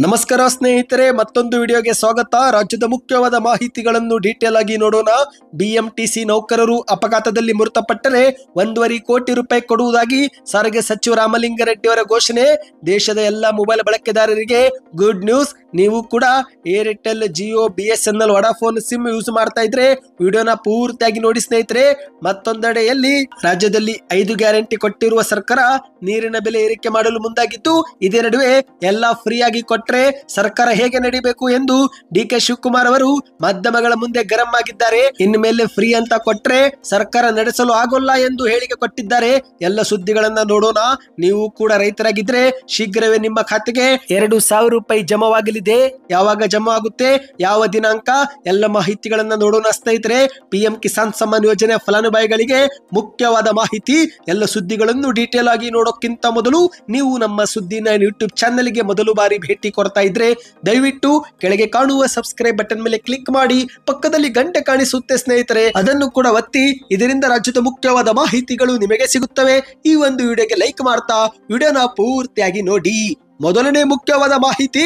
ನಮಸ್ಕಾರ ಸ್ನೇಹಿತರೆ, ಮತ್ತೊಂದು ವಿಡಿಯೋಗೆ ಸ್ವಾಗತ. ರಾಜ್ಯದ ಮುಖ್ಯವಾದ ಮಾಹಿತಿಗಳನ್ನು ಡೀಟೇಲ್ ಆಗಿ ನೋಡೋಣ. ಬಿಎಂಟಿಸಿ ನೌಕರರು ಅಪಘಾತದಲ್ಲಿ ಮೃತಪಟ್ಟರೆ 1.5 ಕೋಟಿ ರೂಪಾಯಿ ಕೊಡುವುದಾಗಿ ಸಾರಿಗೆ ಸಚಿವ ರಾಮಲಿಂಗಾರೆಡ್ಡಿ ಅವರ ಘೋಷಣೆ. ದೇಶದ ಎಲ್ಲ ಮೊಬೈಲ್ ಬಳಕೆದಾರರಿಗೆ ಗುಡ್ ನ್ಯೂಸ್. ನೀವು ಕೂಡ Airtel, Jio, BSNL, Vodafone sim use ಮಾಡ್ತಾ ಇದ್ರೆ ವಿಡಿಯೋನ ಪೂರ್ತಿಯಾಗಿ ನೋಡಿ ಸ್ನೇಹಿತರೆ. ಮತ್ತೊಂದೆಡೆಯಲ್ಲಿ ರಾಜ್ಯದಲ್ಲಿ 5 ಗ್ಯಾರಂಟಿ ಕೊಟ್ಟಿರುವ ಸರ್ಕಾರ ನೀರಿನ ಬೆಲೆ ಏರಿಕೆ ಮಾಡಲು ಮುಂದಾಗಿದ್ದು, ಇದೇ ನಡುವೆ ಎಲ್ಲ ಫ್ರೀ ಆಗಿ ಕೊಟ್ರೆ ಸರ್ಕಾರ ಹೇಗೆ ನಡಿಬೇಕು ಎಂದು DK ಶಿವಕುಮಾರ್ ಅವರು ಮಾಧ್ಯಮಗಳ ಮುಂದೆ ಗರಂ ಆಗಿದ್ದಾರೆ. ಇನ್ನು ಮೇಲೆ ಫ್ರೀ ಅಂತ ಕೊಟ್ರೆ ಸರ್ಕಾರ ನಡೆಸಲು ಆಗೋಲ್ಲ ಎಂದು ಹೇಳಿಕೆ ಕೊಟ್ಟಿದ್ದಾರೆ. ಎಲ್ಲ ಸುದ್ದಿಗಳನ್ನ ನೋಡೋಣ. ನೀವು ಕೂಡ ರೈತರಾಗಿದ್ರೆ ಶೀಘ್ರವೇ ನಿಮ್ಮ ಖಾತೆಗೆ 2,000 ರೂಪಾಯಿ ಜಮಾವಾಗಲಿದೆ. ಯಾವಾಗ ಜಮಾ ಆಗುತ್ತೆ, ಯಾವ ದಿನಾಂಕ, ಎಲ್ಲ ಮಾಹಿತಿಗಳನ್ನ ನೋಡೋಣ ಸ್ನೇಹಿತರೆ. PM ಕಿಸಾನ್ ಸಮ್ಮಾನ್ ಯೋಜನೆ ಫಲಾನುಭವಿಗಳಿಗೆ ಮುಖ್ಯವಾದ ಮಾಹಿತಿ. ಎಲ್ಲ ಸುದ್ದಿಗಳನ್ನು ಡೀಟೇಲ್ ಆಗಿ ನೋಡೋಕ್ಕಿಂತ ಮೊದಲು ನೀವು ನಮ್ಮ ಸುದ್ದಿನ ಯೂಟ್ಯೂಬ್ ಚಾನೆಲ್ಗೆ ಮೊದಲು ಬಾರಿ ಭೇಟಿ ಕೊಡ್ತಾ ಇದ್ರೆ ದಯವಿಟ್ಟು ಕೆಳಗೆ ಕಾಣುವ ಸಬ್ಸ್ಕ್ರೈಬ್ ಬಟನ್ ಮೇಲೆ ಕ್ಲಿಕ್ ಮಾಡಿ, ಪಕ್ಕದಲ್ಲಿ ಗಂಟೆ ಕಾಣಿಸುತ್ತೆ ಸ್ನೇಹಿತರೆ, ಅದನ್ನು ಕೂಡ ಒತ್ತಿ. ಇದರಿಂದ ರಾಜ್ಯದ ಮುಖ್ಯವಾದ ಮಾಹಿತಿಗಳು ನಿಮಗೆ ಸಿಗುತ್ತವೆ. ಈ ಒಂದು ವಿಡಿಯೋಗೆ ಲೈಕ್ ಮಾಡ್ತಾ ವಿಡಿಯೋನ ಪೂರ್ತಿಯಾಗಿ ನೋಡಿ. ಮೊದಲನೇ ಮುಖ್ಯವಾದ ಮಾಹಿತಿ,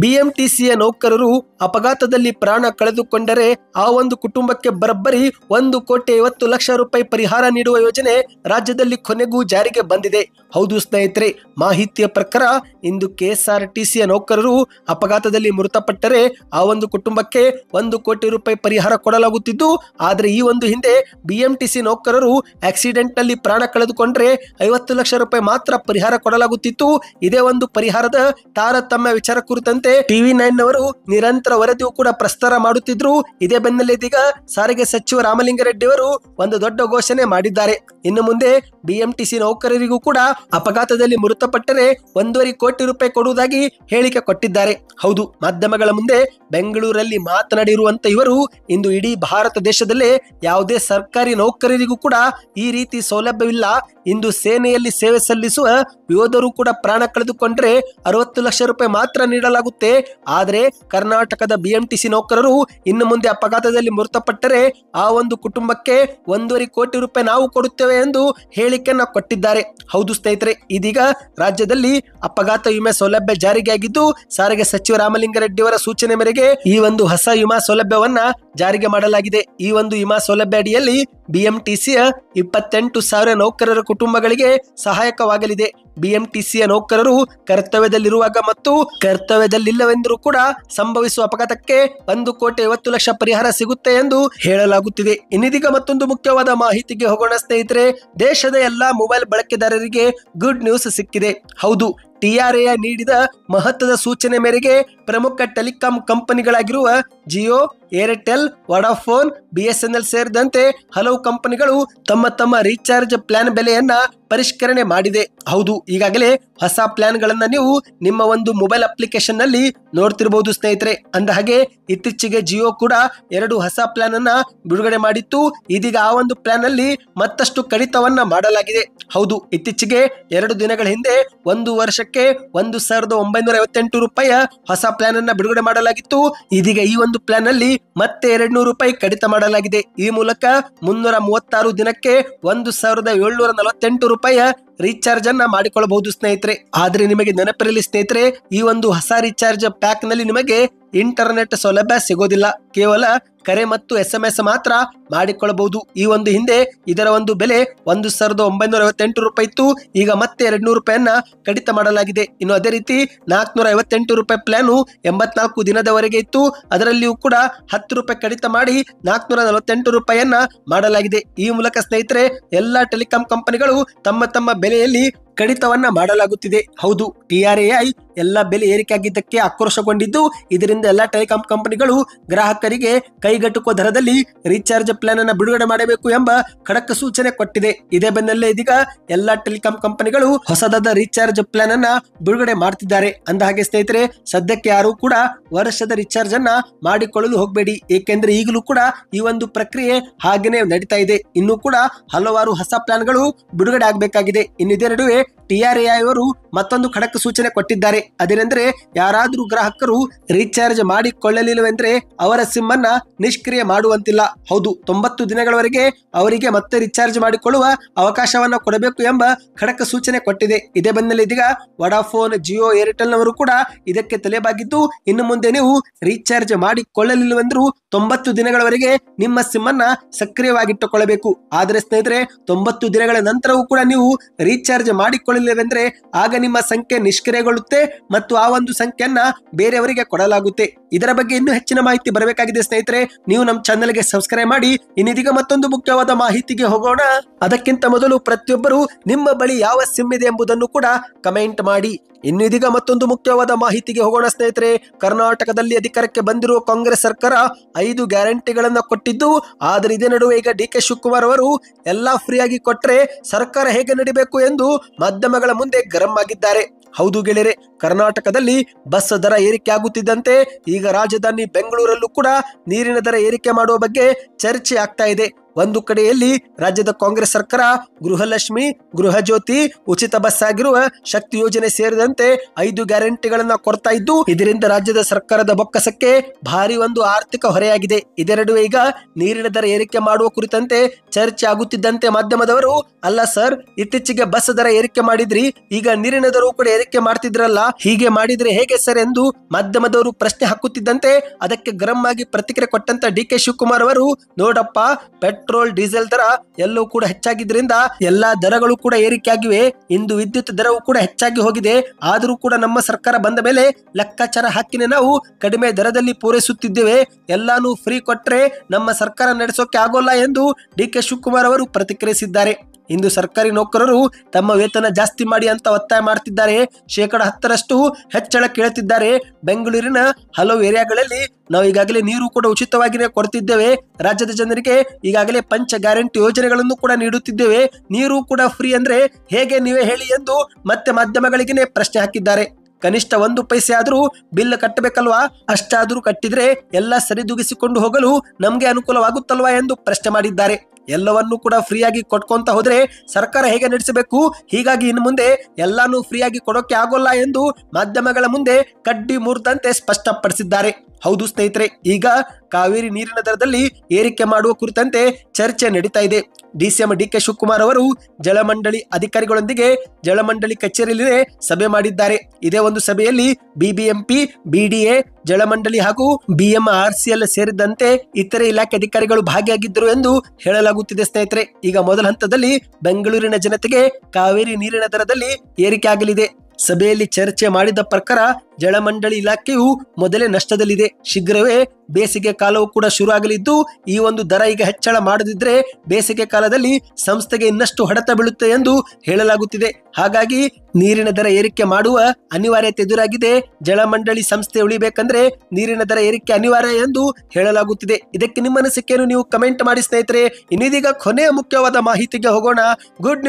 ಬಿಎಂಟಿಸಿಯ ನೌಕರರು ಅಪಘಾತದಲ್ಲಿ ಪ್ರಾಣ ಕಳೆದುಕೊಂಡರೆ ಆ ಒಂದು ಕುಟುಂಬಕ್ಕೆ ಬರೋಬ್ಬರಿ 1,50,00,000 ರೂಪಾಯಿ ಪರಿಹಾರ ನೀಡುವ ಯೋಜನೆ ರಾಜ್ಯದಲ್ಲಿ ಕೊನೆಗೂ ಜಾರಿಗೆ ಬಂದಿದೆ. ಹೌದು ಸ್ನೇಹಿತರೆ, ಮಾಹಿತಿಯ ಪ್ರಕಾರ ಇಂದು KSRTCಯ ನೌಕರರು ಅಪಘಾತದಲ್ಲಿ ಮೃತಪಟ್ಟರೆ ಆ ಒಂದು ಕುಟುಂಬಕ್ಕೆ 1 ಕೋಟಿ ರೂಪಾಯಿ ಪರಿಹಾರ ಕೊಡಲಾಗುತ್ತಿದ್ದು, ಆದರೆ ಈ ಒಂದು ಹಿಂದೆ BMTC ನೌಕರರು ಆಕ್ಸಿಡೆಂಟ್ ನಲ್ಲಿ ಪ್ರಾಣ ಕಳೆದುಕೊಂಡ್ರೆ 50 ಲಕ್ಷ ರೂಪಾಯಿ ಮಾತ್ರ ಪರಿಹಾರ ಕೊಡಲಾಗುತ್ತಿತ್ತು. ಇದೇ ಒಂದು ಪರಿಹಾರದ ತಾರತಮ್ಯ ವಿಚಾರ ಕುರಿತಂತೆ TV9 ನವರು ನಿರಂತರ ವರದಿಯೂ ಕೂಡ ಪ್ರಸ್ತಾರ ಮಾಡುತ್ತಿದ್ರು. ಇದೇ ಬೆನ್ನಲ್ಲೇ ಇದೀಗ ಸಾರಿಗೆ ಸಚಿವ ರಾಮಲಿಂಗಾರೆಡ್ಡಿ ಅವರು ಒಂದು ದೊಡ್ಡ ಘೋಷಣೆ ಮಾಡಿದ್ದಾರೆ. ಇನ್ನು ಮುಂದೆ BMTC ನೌಕರರಿಗೂ ಕೂಡ ಅಪಘಾತದಲ್ಲಿ ಮೃತಪಟ್ಟರೆ 1.5 ಕೋಟಿ ರೂಪಾಯಿ ಕೊಡುವುದಾಗಿ ಹೇಳಿಕೆ ಕೊಟ್ಟಿದ್ದಾರೆ. ಹೌದು, ಮಾಧ್ಯಮಗಳ ಮುಂದೆ ಬೆಂಗಳೂರಲ್ಲಿ ಮಾತನಾಡಿರುವಂತ ಇವರು ಇಂದು ಇಡೀ ಭಾರತ ದೇಶದಲ್ಲೇ ಯಾವುದೇ ಸರ್ಕಾರಿ ನೌಕರರಿಗೂ ಕೂಡ ಈ ರೀತಿ ಸೌಲಭ್ಯವಿಲ್ಲ. ಇಂದು ಸೇನೆಯಲ್ಲಿ ಸೇವೆ ಸಲ್ಲಿಸುವ ಯೋಧರು ಕೂಡ ಪ್ರಾಣ ಕಳೆದುಕೊಂಡ್ರೆ 60 ಲಕ್ಷ ರೂಪಾಯಿ ಮಾತ್ರ ನೀಡಲಾಗುತ್ತೆ. ಆದರೆ ಕರ್ನಾಟಕದ BMTC ನೌಕರರು ಇನ್ನು ಮುಂದೆ ಅಪಘಾತದಲ್ಲಿ ಮೃತಪಟ್ಟರೆ ಆ ಒಂದು ಕುಟುಂಬಕ್ಕೆ 1.5 ಕೋಟಿ ರೂಪಾಯಿ ನಾವು ಕೊಡುತ್ತೇವೆ ಎಂದು ಹೇಳಿಕೆಯನ್ನ ಕೊಟ್ಟಿದ್ದಾರೆ. ಹೌದು ಸ್ನೇಹಿತರೆ, ಇದೀಗ ರಾಜ್ಯದಲ್ಲಿ ಅಪಘಾತ ವಿಮೆ ಸೌಲಭ್ಯ ಜಾರಿಗೆ ಆಗಿದ್ದು, ಸಾರಿಗೆ ಸಚಿವ ರಾಮಲಿಂಗಾರೆಡ್ಡಿ ಅವರ ಸೂಚನೆ ಮೇರೆಗೆ ಈ ಒಂದು ಹೊಸ ವಿಮಾ ಸೌಲಭ್ಯವನ್ನ ಜಾರಿಗೆ ಮಾಡಲಾಗಿದೆ. ಈ ಒಂದು ವಿಮಾ ಸೌಲಭ್ಯ ಅಡಿಯಲ್ಲಿ BMTCಯ 28,000 ನೌಕರರ ಕುಟುಂಬಗಳಿಗೆ ಸಹಾಯಕವಾಗಲಿದೆ. BMTCಯ ನೌಕರರು ಕರ್ತವ್ಯದಲ್ಲಿರುವಾಗ ಮತ್ತು ಕರ್ತವ್ಯದಲ್ಲಿಲ್ಲವೆಂದರೂ ಕೂಡ ಸಂಭವಿಸುವ ಅಪಘಾತಕ್ಕೆ 1,50,00,000 ಪರಿಹಾರ ಸಿಗುತ್ತೆ ಎಂದು ಹೇಳಲಾಗುತ್ತಿದೆ. ಇನ್ನಿದೀಗ ಮತ್ತೊಂದು ಮುಖ್ಯವಾದ ಮಾಹಿತಿಗೆ ಹೋಗೋಣ ಸ್ನೇಹಿತರೆ. ದೇಶದ ಎಲ್ಲಾ ಮೊಬೈಲ್ ಬಳಕೆದಾರರಿಗೆ ಗುಡ್ ನ್ಯೂಸ್ ಸಿಕ್ಕಿದೆ. ಹೌದು, TRAI ನೀಡಿದ ಮಹತ್ವದ ಸೂಚನೆ ಮೇರೆಗೆ ಪ್ರಮುಖ ಟೆಲಿಕಾಂ ಕಂಪನಿಗಳಾಗಿರುವ ಜಿಯೋ, ಏರ್ಟೆಲ್, ವಡಾಫೋನ್, BSNL ಸೇರಿದಂತೆ ಹಲವು ಕಂಪನಿಗಳು ತಮ್ಮ ರೀಚಾರ್ಜ್ ಪ್ಲಾನ್ ಬೆಲೆಯನ್ನ ಪರಿಷ್ಕರಣೆ ಮಾಡಿದೆ. ಹೌದು, ಈಗಾಗಲೇ ಹೊಸ ಪ್ಲಾನ್ ಗಳನ್ನ ನೀವು ನಿಮ್ಮ ಒಂದು ಮೊಬೈಲ್ ಅಪ್ಲಿಕೇಶನ್ ನಲ್ಲಿ ನೋಡ್ತಿರಬಹುದು ಸ್ನೇಹಿತರೆ. ಅಂದ ಹಾಗೆ ಇತ್ತೀಚೆಗೆ ಜಿಯೋ ಕೂಡ 2 ಹೊಸ ಪ್ಲಾನ್ ಅನ್ನ ಬಿಡುಗಡೆ ಮಾಡಿತ್ತು. ಇದೀಗ ಆ ಒಂದು ಪ್ಲಾನ್ ಅಲ್ಲಿ ಮತ್ತಷ್ಟು ಕಡಿತವನ್ನ ಮಾಡಲಾಗಿದೆ. ಹೌದು, ಇತ್ತೀಚೆಗೆ 2 ದಿನಗಳ ಹಿಂದೆ 1 ವರ್ಷಕ್ಕೆ 1,958 ರೂಪಾಯಿಯ ಹೊಸ ಪ್ಲಾನ್ ಅನ್ನ ಬಿಡುಗಡೆ ಮಾಡಲಾಗಿತ್ತು. ಇದೀಗ ಈ ಒಂದು ಪ್ಲಾನ್ ಅಲ್ಲಿ ಮತ್ತೆ 200 ರೂಪಾಯಿ ಕಡಿತ ಮಾಡಲಾಗಿದೆ. ಈ ಮೂಲಕ 336 ದಿನಕ್ಕೆ 1,748 ರೂಪಾಯಿಯ ರೀಚಾರ್ಜ್ ಅನ್ನ ಮಾಡಿಕೊಳ್ಳಬಹುದು ಸ್ನೇಹಿತರೆ. ಆದ್ರೆ ನಿಮಗೆ ನೆನಪಿರಲಿ ಸ್ನೇಹಿತರೆ, ಈ ಒಂದು ಹೊಸ ರೀಚಾರ್ಜ್ ಪ್ಯಾಕ್ ನಲ್ಲಿ ನಿಮಗೆ ಇಂಟರ್ನೆಟ್ ಸೌಲಭ್ಯ ಸಿಗೋದಿಲ್ಲ. ಕೇವಲ ಕರೆ ಮತ್ತು SMS ಮಾತ್ರ ಮಾಡಿಕೊಳ್ಳಬಹುದು. ಈ ಒಂದು ಹಿಂದೆ ಇದರ ಒಂದು ಬೆಲೆ 1,958 ರೂಪಾಯಿ ಇತ್ತು. ಈಗ ಮತ್ತೆ 200 ರೂಪಾಯಿಯನ್ನ ಕಡಿತ ಮಾಡಲಾಗಿದೆ. ಇನ್ನು ಅದೇ ರೀತಿ 458 ರೂಪಾಯಿ ಪ್ಲಾನು 84 ದಿನದವರೆಗೆ ಇತ್ತು. ಅದರಲ್ಲಿಯೂ ಕೂಡ 10 ರೂಪಾಯಿ ಕಡಿತ ಮಾಡಿ 448 ರೂಪಾಯಿಯನ್ನ ಮಾಡಲಾಗಿದೆ. ಈ ಮೂಲಕ ಸ್ನೇಹಿತರೆ, ಎಲ್ಲಾ ಟೆಲಿಕಾಂ ಕಂಪನಿಗಳು ತಮ್ಮ ಬೆಲೆಯಲ್ಲಿ ಕಡಿತವನ್ನ ಮಾಡಲಾಗುತ್ತಿದೆ. ಹೌದು, TRAI ಎಲ್ಲ ಬೆಲೆ ಏರಿಕೆ ಆಗಿದ್ದಕ್ಕೆ ಆಕ್ರೋಶಗೊಂಡಿದ್ದು, ಇದರಿಂದ ಎಲ್ಲಾ ಟೆಲಿಕಾಂ ಕಂಪನಿಗಳು ಗ್ರಾಹಕರಿಗೆ ಕೈಗೆಟುಕುವ ದರದಲ್ಲಿ ರೀಚಾರ್ಜ್ ಪ್ಲಾನ್ ಅನ್ನ ಬಿಡುಗಡೆ ಮಾಡಬೇಕು ಎಂಬ ಖಡಕ್ ಸೂಚನೆ ಕೊಟ್ಟಿದೆ. ಇದೇ ಬೆನ್ನಲ್ಲೇ ಇದೀಗ ಎಲ್ಲಾ ಟೆಲಿಕಾಂ ಕಂಪನಿಗಳು ಹೊಸದಾದ ರೀಚಾರ್ಜ್ ಪ್ಲಾನ್ ಅನ್ನ ಬಿಡುಗಡೆ ಮಾಡ್ತಿದ್ದಾರೆ. ಅಂದ ಹಾಗೆ ಸ್ನೇಹಿತರೆ, ಸದ್ಯಕ್ಕೆ ಯಾರು ಕೂಡ ವರ್ಷದ ರೀಚಾರ್ಜ್ ಅನ್ನ ಮಾಡಿಕೊಳ್ಳಲು ಹೋಗಬೇಡಿ. ಏಕೆಂದ್ರೆ ಈಗಲೂ ಕೂಡ ಈ ಒಂದು ಪ್ರಕ್ರಿಯೆ ಹಾಗೇನೆ ನಡೀತಾ ಇದೆ. ಇನ್ನು ಕೂಡ ಹಲವಾರು ಹೊಸ ಪ್ಲಾನ್ಗಳು ಬಿಡುಗಡೆ ಆಗಬೇಕಾಗಿದೆ. ಇನ್ನಿದೇ ನಡುವೆ TRAI ಅವರು ಮತ್ತೊಂದು ಖಡಕ್ ಸೂಚನೆ ಕೊಟ್ಟಿದ್ದಾರೆ. ಅದೇನೆಂದ್ರೆ ಯಾರಾದ್ರೂ ಗ್ರಾಹಕರು ರೀಚಾರ್ಜ್ ಮಾಡಿಕೊಳ್ಳಲಿಲ್ಲವೆಂದ್ರೆ ಅವರ ಸಿಮ್ ಅನ್ನ ನಿಷ್ಕ್ರಿಯ ಮಾಡುವಂತಿಲ್ಲ. ಹೌದು, 90 ದಿನಗಳವರೆಗೆ ಅವರಿಗೆ ಮತ್ತೆ ರೀಚಾರ್ಜ್ ಮಾಡಿಕೊಳ್ಳುವ ಅವಕಾಶವನ್ನ ಕೊಡಬೇಕು ಎಂಬ ಖಡಕ್ ಸೂಚನೆ ಕೊಟ್ಟಿದೆ. ಇದೇ ಬೆನ್ನಲ್ಲೇ ಇದೀಗ ವಡಾಫೋನ್, ಜಿಯೋ, ಏರ್ಟೆಲ್ ನವರು ಕೂಡ ಇದಕ್ಕೆ ತಲೆಬಾಗಿದ್ದು ಇನ್ನು ಮುಂದೆ ನೀವು ರೀಚಾರ್ಜ್ ಮಾಡಿಕೊಳ್ಳಲಿಲ್ಲವೆಂದ್ರೂ 90 ದಿನಗಳವರೆಗೆ ನಿಮ್ಮ ಸಿಮ್ ಅನ್ನ ಸಕ್ರಿಯವಾಗಿಟ್ಟುಕೊಳ್ಳಬೇಕು. ಆದರೆ ಸ್ನೇಹಿತರೆ, 90 ದಿನಗಳ ನಂತರವೂ ಕೂಡ ನೀವು ರೀಚಾರ್ಜ್ ಮಾಡಿಕೊಳ್ಳಲಿಲ್ಲವೆಂದ್ರೆ ಆಗ ನಿಮ್ಮ ಸಂಖ್ಯೆ ನಿಷ್ಕ್ರಿಯಗೊಳ್ಳುತ್ತೆ ಮತ್ತು ಆ ಒಂದು ಸಂಖ್ಯೆಯನ್ನ ಬೇರೆಯವರಿಗೆ ಕೊಡಲಾಗುತ್ತೆ. ಇದರ ಬಗ್ಗೆ ಇನ್ನೂ ಹೆಚ್ಚಿನ ಮಾಹಿತಿ ಬರಬೇಕಾಗಿದೆ ಸ್ನೇಹಿತರೆ. ನೀವು ನಮ್ಮ ಚಾನೆಲ್ಗೆ ಸಬ್ಸ್ಕ್ರೈಬ್ ಮಾಡಿ. ಇನ್ನಿದೀಗ ಮತ್ತೊಂದು ಮುಖ್ಯವಾದ ಮಾಹಿತಿಗೆ ಹೋಗೋಣ. ಅದಕ್ಕಿಂತ ಮೊದಲು ಪ್ರತಿಯೊಬ್ಬರು ನಿಮ್ಮ ಬಳಿ ಯಾವ ಸಿಮ್ ಇದೆ ಎಂಬುದನ್ನು ಕೂಡ ಕಮೆಂಟ್ ಮಾಡಿ. ಇನ್ನು ಇದೀಗ ಮತ್ತೊಂದು ಮುಖ್ಯವಾದ ಮಾಹಿತಿಗೆ ಹೋಗೋಣ ಸ್ನೇಹಿತರೆ. ಕರ್ನಾಟಕದಲ್ಲಿ ಅಧಿಕಾರಕ್ಕೆ ಬಂದಿರುವ ಕಾಂಗ್ರೆಸ್ ಸರ್ಕಾರ 5 ಗ್ಯಾರಂಟಿಗಳನ್ನ ಕೊಟ್ಟಿದ್ದು, ಆದರೆ ಇದೇ ನಡುವೆ ಈಗ ಡಿ ಕೆ ಶಿವಕುಮಾರ್ ಅವರು ಎಲ್ಲಾ ಫ್ರೀಯಾಗಿ ಕೊಟ್ರೆ ಸರ್ಕಾರ ಹೇಗೆ ನಡಿಬೇಕು ಎಂದು ಮಾಧ್ಯಮಗಳ ಮುಂದೆ ಗರಂ ಆಗಿದ್ದಾರೆ. ಹೌದು ಗೆಳೆಯರೆ, ಕರ್ನಾಟಕದಲ್ಲಿ ಬಸ್ ದರ ಏರಿಕೆ ಆಗುತ್ತಿದ್ದಂತೆ ಈಗ ರಾಜಧಾನಿ ಬೆಂಗಳೂರಲ್ಲೂ ಕೂಡ ನೀರಿನ ದರ ಏರಿಕೆ ಮಾಡುವ ಬಗ್ಗೆ ಚರ್ಚೆ ಆಗ್ತಾ ಇದೆ. ಒಂದು ಕಡೆಯಲ್ಲಿ ರಾಜ್ಯದ ಕಾಂಗ್ರೆಸ್ ಸರ್ಕಾರ ಗೃಹಲಕ್ಷ್ಮಿ, ಗೃಹ ಜ್ಯೋತಿ, ಉಚಿತ ಬಸ್ ಆಗಿರುವ ಶಕ್ತಿ ಯೋಜನೆ ಸೇರಿದಂತೆ 5 ಗ್ಯಾರಂಟಿಗಳನ್ನ ಕೊಡ್ತಾ ಇದ್ದು, ಇದರಿಂದ ರಾಜ್ಯದ ಸರ್ಕಾರದ ಬೊಕ್ಕಸಕ್ಕೆ ಭಾರಿ ಒಂದು ಆರ್ಥಿಕ ಹೊರೆಯಾಗಿದೆ. ಇದೆರಡುವೆ ಈಗ ನೀರಿನ ದರ ಏರಿಕೆ ಮಾಡುವ ಕುರಿತಂತೆ ಚರ್ಚೆ ಆಗುತ್ತಿದ್ದಂತೆ ಮಾಧ್ಯಮದವರು, ಅಲ್ಲ ಸರ್, ಇತ್ತೀಚೆಗೆ ಬಸ್ ದರ ಏರಿಕೆ ಮಾಡಿದ್ರಿ, ಈಗ ನೀರಿನ ದರವು ಕೂಡ ಏರಿಕೆ ಮಾಡ್ತಿದ್ರಲ್ಲ, ಹೀಗೆ ಮಾಡಿದ್ರೆ ಹೇಗೆ ಸರ್ ಎಂದು ಮಾಧ್ಯಮದವರು ಪ್ರಶ್ನೆ ಹಾಕುತ್ತಿದ್ದಂತೆ ಅದಕ್ಕೆ ಗರಂ ಆಗಿ ಪ್ರತಿಕ್ರಿಯೆ ಕೊಟ್ಟಂತ ಡಿ ಕೆ ಶಿವಕುಮಾರ್ ಅವರು, ನೋಡಪ್ಪ, ಪೆಟ್ರೋಲ್, ಡೀಸೆಲ್ ದರ ಎಲ್ಲವೂ ಕೂಡ ಹೆಚ್ಚಾಗಿದ್ರಿಂದ ಎಲ್ಲಾ ದರಗಳು ಕೂಡ ಏರಿಕೆ ಆಗಿವೆ. ಇಂದು ವಿದ್ಯುತ್ ದರವು ಕೂಡ ಹೆಚ್ಚಾಗಿ ಹೋಗಿದೆ. ಆದರೂ ಕೂಡ ನಮ್ಮ ಸರ್ಕಾರ ಬಂದ ಮೇಲೆ ಲೆಕ್ಕಾಚಾರ ಹಾಕಿನೇ ನಾವು ಕಡಿಮೆ ದರದಲ್ಲಿ ಪೂರೈಸುತ್ತಿದ್ದೇವೆ. ಎಲ್ಲಾನು ಫ್ರೀ ಕೊಟ್ರೆ ನಮ್ಮ ಸರ್ಕಾರ ನಡೆಸೋಕೆ ಆಗೋಲ್ಲ ಎಂದು ಡಿ ಕೆ ಶಿವಕುಮಾರ್ ಅವರು ಪ್ರತಿಕ್ರಿಯಿಸಿದ್ದಾರೆ. ಇಂದು ಸರ್ಕಾರಿ ನೌಕರರು ತಮ್ಮ ವೇತನ ಜಾಸ್ತಿ ಮಾಡಿ ಅಂತ ಒತ್ತಾಯ ಮಾಡ್ತಿದ್ದಾರೆ. 10% ಹೆಚ್ಚಳ ಕೇಳುತ್ತಿದ್ದಾರೆ. ಬೆಂಗಳೂರಿನ ಹಲವು ಏರಿಯಾಗಳಲ್ಲಿ ನಾವು ಈಗಾಗಲೇ ನೀರು ಕೂಡ ಉಚಿತವಾಗಿಯೇ ಕೊಡ್ತಿದ್ದೇವೆ. ರಾಜ್ಯದ ಜನರಿಗೆ ಈಗಾಗಲೇ ಪಂಚ ಗ್ಯಾರಂಟಿ ಯೋಜನೆಗಳನ್ನು ಕೂಡ ನೀಡುತ್ತಿದ್ದೇವೆ. ನೀರು ಕೂಡ ಫ್ರೀ ಅಂದ್ರೆ ಹೇಗೆ ನೀವೇ ಹೇಳಿ ಎಂದು ಮತ್ತೆ ಮಾಧ್ಯಮಗಳಿಗೆ ಪ್ರಶ್ನೆ ಹಾಕಿದ್ದಾರೆ. ಕನಿಷ್ಠ 1 ಪೈಸೆ ಆದ್ರೂ ಬಿಲ್ ಕಟ್ಟಬೇಕಲ್ವಾ? ಅಷ್ಟಾದ್ರೂ ಕಟ್ಟಿದ್ರೆ ಎಲ್ಲ ಸರಿದೂಗಿಸಿಕೊಂಡು ಹೋಗಲು ನಮ್ಗೆ ಅನುಕೂಲವಾಗುತ್ತಲ್ವಾ ಎಂದು ಪ್ರಶ್ನೆ ಮಾಡಿದ್ದಾರೆ. ಎಲ್ಲವನ್ನೂ ಕೂಡ ಫ್ರೀಯಾಗಿ ಕೊಟ್ಕೊಂತ ಹೋದ್ರೆ ಸರ್ಕಾರ ಹೇಗೆ ನಡೆಸಬೇಕು? ಹೀಗಾಗಿ ಇನ್ನು ಮುಂದೆ ಎಲ್ಲಾನು ಫ್ರೀಯಾಗಿ ಕೊಡೋಕೆ ಆಗೋಲ್ಲ ಎಂದು ಮಾಧ್ಯಮಗಳ ಮುಂದೆ ಕಡ್ಡಿ ಮುರಿದಂತೆ ಸ್ಪಷ್ಟಪಡಿಸಿದ್ದಾರೆ. ಹೌದು ಸ್ನೇಹಿತರೆ, ಈಗ ಕಾವೇರಿ ನೀರಿನ ದರದಲ್ಲಿ ಏರಿಕೆ ಮಾಡುವ ಕುರಿತಂತೆ ಚರ್ಚೆ ನಡೀತಾ ಇದೆ. ಡಿಸಿಎಂ ಡಿ ಕೆ ಶಿವಕುಮಾರ್ ಅವರು ಜಲಮಂಡಳಿ ಅಧಿಕಾರಿಗಳೊಂದಿಗೆ ಜಲಮಂಡಳಿ ಕಚೇರಿಯಲ್ಲಿ ಸಭೆ ಮಾಡಿದ್ದಾರೆ. ಇದೇ ಒಂದು ಸಭೆಯಲ್ಲಿ ಬಿಬಿಎಂಪಿ, ಬಿಡಿಎ, ಜಲಮಂಡಳಿ ಹಾಗೂ BMRCL ಸೇರಿದಂತೆ ಇತರೆ ಇಲಾಖೆ ಅಧಿಕಾರಿಗಳು ಭಾಗಿಯಾಗಿದ್ದರು ಎಂದು ಹೇಳಲಾಗುತ್ತಿದೆ. ಸ್ನೇಹಿತರೆ, ಈಗ ಮೊದಲ ಹಂತದಲ್ಲಿ ಬೆಂಗಳೂರಿನ ಜನತೆಗೆ ಕಾವೇರಿ ನೀರಿನ ದರದಲ್ಲಿ ಏರಿಕೆ ಆಗಲಿದೆ. ಸಭೆಯಲ್ಲಿ ಚರ್ಚೆ ಮಾಡಿದ ಪ್ರಕಾರ ಜಲಮಂಡಳಿ ಇಲಾಖೆಯು ಮೊದಲೇ ನಷ್ಟದಲ್ಲಿದೆ. ಶೀಘ್ರವೇ ಬೇಸಿಗೆ ಕಾಲವು ಕೂಡ ಶುರು ಆಗಲಿದ್ದು, ಈ ಒಂದು ದರ ಈಗ ಹೆಚ್ಚಳ ಮಾಡದಿದ್ರೆ ಬೇಸಿಗೆ ಕಾಲದಲ್ಲಿ ಸಂಸ್ಥೆಗೆ ಇನ್ನಷ್ಟು ಹೊಡೆತ ಬೀಳುತ್ತೆ ಎಂದು ಹೇಳಲಾಗುತ್ತಿದೆ. ಹಾಗಾಗಿ ನೀರಿನ ದರ ಏರಿಕೆ ಮಾಡುವ ಅನಿವಾರ್ಯತೆ ಎದುರಾಗಿದೆ. ಜಲಮಂಡಳಿ ಸಂಸ್ಥೆ ಉಳಿಬೇಕಂದ್ರೆ ನೀರಿನ ದರ ಏರಿಕೆ ಅನಿವಾರ್ಯ ಎಂದು ಹೇಳಲಾಗುತ್ತಿದೆ. ಇದಕ್ಕೆ ನಿಮ್ಮ ಅನಿಸಿಕೆಯನ್ನು ನೀವು ಕಮೆಂಟ್ ಮಾಡಿ ಸ್ನೇಹಿತರೆ. ಇನ್ನಿದೀಗ ಕೊನೆಯ ಮುಖ್ಯವಾದ ಮಾಹಿತಿಗೆ ಹೋಗೋಣ. Good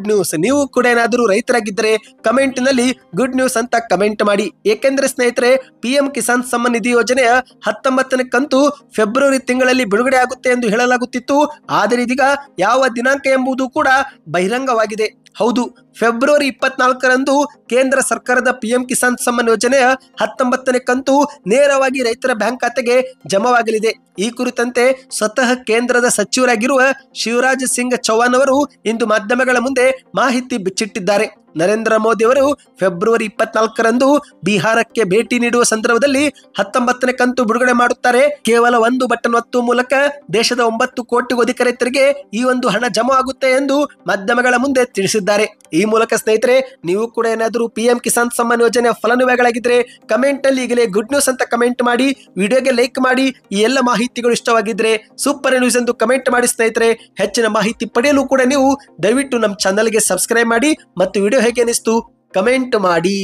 news. ನೀವು ಕೂಡ ಏನಾದರೂ ರೈತರಾಗಿದ್ದರೆ ಕಮೆಂಟ್ ನಲ್ಲಿ ಗುಡ್ ನ್ಯೂಸ್ ಅಂತ ಕಮೆಂಟ್ ಮಾಡಿ. ಏಕೆಂದ್ರೆ ಸ್ನೇಹಿತರೆ, PM ಕಿಸಾನ್ ಸಮ್ಮಾನ್ ನಿಧಿ ಯೋಜನೆಯ 19ನೇ ಕಂತು ಫೆಬ್ರವರಿ ತಿಂಗಳಲ್ಲಿ ಬಿಡುಗಡೆ ಆಗುತ್ತೆ ಎಂದು ಹೇಳಲಾಗುತ್ತಿತ್ತು. ಆದರೆ ಇದೀಗ ಯಾವ ದಿನಾಂಕ ಎಂಬುದು ಕೂಡ ಬಹಿರಂಗವಾಗಿದೆ. ಹೌದು, ಫೆಬ್ರವರಿ 24ರಂದು ಕೇಂದ್ರ ಸರ್ಕಾರದ PM ಕಿಸಾನ್ ಸಮ್ಮಾನ್ ಯೋಜನೆಯ 19ನೇ ಕಂತು ನೇರವಾಗಿ ರೈತರ ಬ್ಯಾಂಕ್ ಖಾತೆಗೆ ಜಮಾವಾಗಲಿದೆ. ಈ ಕುರಿತಂತೆ ಸ್ವತಃ ಕೇಂದ್ರದ ಸಚಿವರಾಗಿರುವ ಶಿವರಾಜ್ ಸಿಂಗ್ ಚೌಹಾಣ್ ಅವರು ಇಂದು ಮಾಧ್ಯಮಗಳ ಮುಂದೆ ಮಾಹಿತಿ ಬಿಚ್ಚಿಟ್ಟಿದ್ದಾರೆ. ನರೇಂದ್ರ ಮೋದಿ ಅವರು ಫೆಬ್ರವರಿ 24ರಂದು ಬಿಹಾರಕ್ಕೆ ಭೇಟಿ ನೀಡುವ ಸಂದರ್ಭದಲ್ಲಿ 19ನೇ ಕಂತು ಬಿಡುಗಡೆ ಮಾಡುತ್ತಾರೆ. ಕೇವಲ ಒಂದು ಬಟನ್ ಒತ್ತುವ ಮೂಲಕ ದೇಶದ 9 ಕೋಟಿಗೂ ಅಧಿಕ ರೈತರಿಗೆ ಈ ಒಂದು ಹಣ ಜಮಾ ಆಗುತ್ತೆ ಎಂದು ಮಾಧ್ಯಮಗಳ ಮುಂದೆ ತಿಳಿಸಿದ್ದಾರೆ. ಈ ಮೂಲಕ ಸ್ನೇಹಿತರೆ, ನೀವು ಕೂಡ ಏನಾದರೂ PM ಕಿಸಾನ್ ಸಮ್ಮಾನ್ ಯೋಜನೆಯ ಫಲಾನುಭವಿಗಳಾಗಿದ್ರೆ ಕಮೆಂಟ್ ಅಲ್ಲಿ ಈಗಲೇ ಗುಡ್ ನ್ಯೂಸ್ ಅಂತ ಕಮೆಂಟ್ ಮಾಡಿ, ವಿಡಿಯೋಗೆ ಲೈಕ್ ಮಾಡಿ. ಈ ಎಲ್ಲ ಮಾಹಿತಿಗಳು ಇಷ್ಟವಾಗಿದ್ರೆ ಸೂಪರ್ ನ್ಯೂಸ್ ಎಂದು ಕಮೆಂಟ್ ಮಾಡಿ ಸ್ನೇಹಿತರೆ. ಹೆಚ್ಚಿನ ಮಾಹಿತಿ ಪಡೆಯಲು ಕೂಡ ನೀವು ದಯವಿಟ್ಟು ನಮ್ಮ ಚಾನಲ್ಗೆ ಸಬ್ಸ್ಕ್ರೈಬ್ ಮಾಡಿ ಮತ್ತು ವಿಡಿಯೋ ಹೇಗೆ ಅನಿಸ್ತು ಕಮೆಂಟ್ ಮಾಡಿ.